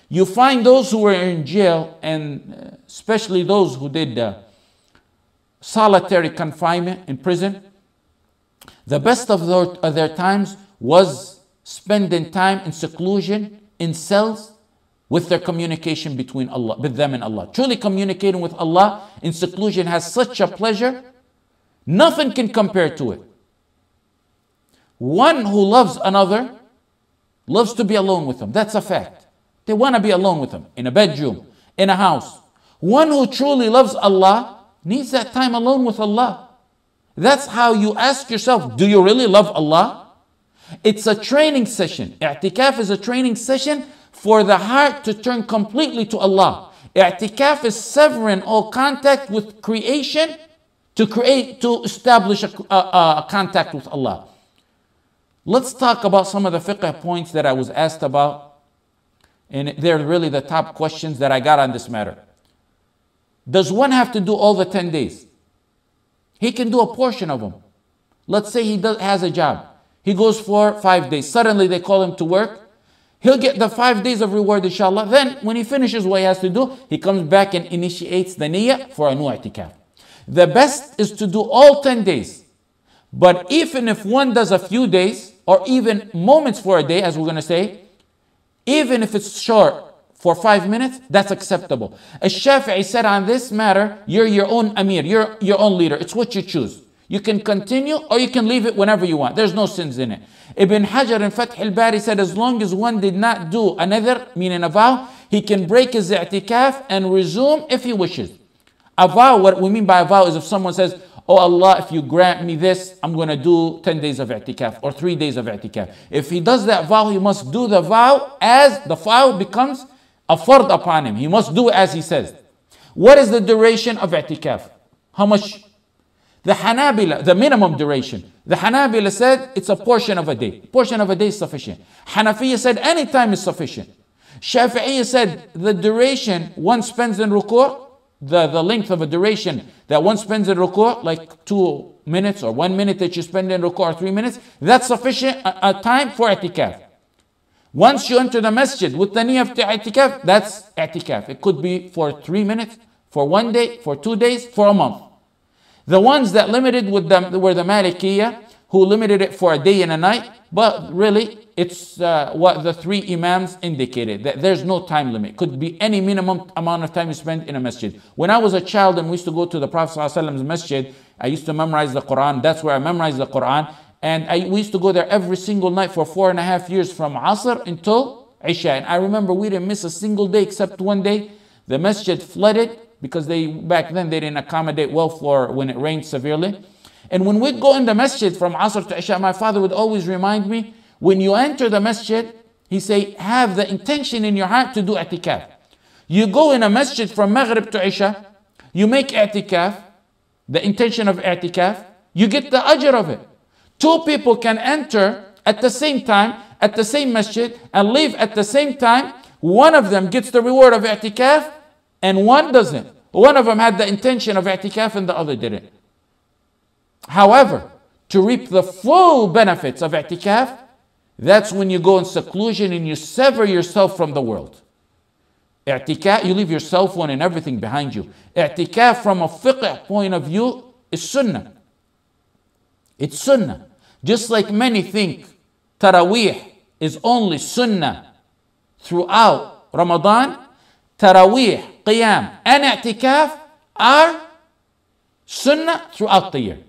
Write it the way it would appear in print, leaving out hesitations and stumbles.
You find those who were in jail, and especially those who did solitary confinement in prison, the best of their times was spending time in seclusion, in cells, with their communication between Allah, with them and Allah. Truly communicating with Allah in seclusion has such a pleasure, nothing can compare to it. One who loves another loves to be alone with him. That's a fact. They want to be alone with him in a bedroom, in a house. One who truly loves Allah needs that time alone with Allah. That's how you ask yourself, do you really love Allah? It's a training session. I'tikaf is a training session for the heart to turn completely to Allah. I'tikaf is severing all contact with creation to establish a contact with Allah. Let's talk about some of the fiqh points that I was asked about, and they're really the top questions that I got on this matter. Does one have to do all the 10 days? He can do a portion of them. Let's say he has a job. He goes for 5 days. Suddenly they call him to work. He'll get the 5 days of reward, inshallah. Then when he finishes what he has to do, he comes back and initiates the niyyah for a new i'tikaf. The best is to do all 10 days. But even if one does a few days, or even moments for a day, as we're going to say, even if it's short for 5 minutes, that's acceptable. As-Shafi'i said on this matter, you're your own amir, you're your own leader. It's what you choose. You can continue or you can leave it whenever you want. There's no sins in it. Ibn Hajar in Fath al-Bari said, as long as one did not do a nadhr, meaning a vow, he can break his i'tikaf and resume if he wishes. A vow, what we mean by a vow is if someone says, oh Allah, if you grant me this, I'm going to do 10 days of i'tikaf or 3 days of i'tikaf. If he does that vow, he must do the vow as the vow becomes a fard upon him. He must do as he says. What is the duration of i'tikaf? How much? The Hanabila, the minimum duration. The Hanabila said it's a portion of a day. Portion of a day is sufficient. Hanafiya said any time is sufficient. Shafi'iyya said the duration one spends in ruku', the length of a duration that one spends in ruku', like 2 minutes or 1 minute that you spend in ruku' or 3 minutes, that's sufficient a time for i'tikaf. Once you enter the masjid with the niyyah of i'tikaf, that's i'tikaf. It could be for 3 minutes, for 1 day, for 2 days, for a month. The ones that limited with them were the Malikiyya, who limited it for a day and a night, but really it's what the 3 Imams indicated, that there's no time limit. Could be any minimum amount of time you spend in a masjid. When I was a child and we used to go to the Prophet ﷺ's masjid, I used to memorize the Quran. That's where I memorized the Quran. And we used to go there every single night for 4.5 years from Asr until Isha. And I remember we didn't miss a single day except one day. The masjid flooded because back then they didn't accommodate well for when it rained severely. And when we'd go in the masjid from Asr to Isha, my father would always remind me, when you enter the masjid, he say, have the intention in your heart to do i'tikaf. You go in a masjid from Maghrib to Isha, you make i'tikaf, the intention of i'tikaf, you get the ajr of it. 2 people can enter at the same time, at the same masjid, and leave at the same time. One of them gets the reward of i'tikaf, and one doesn't. One of them had the intention of i'tikaf and the other didn't. However, to reap the full benefits of i'tikaf, that's when you go in seclusion and you sever yourself from the world. I'tikaf, you leave your cell phone and everything behind you. I'tikaf from a fiqh point of view is sunnah. It's sunnah. Just like many think Taraweeh is only sunnah throughout Ramadan, Taraweeh, Qiyam and i'tikaf are sunnah throughout the year.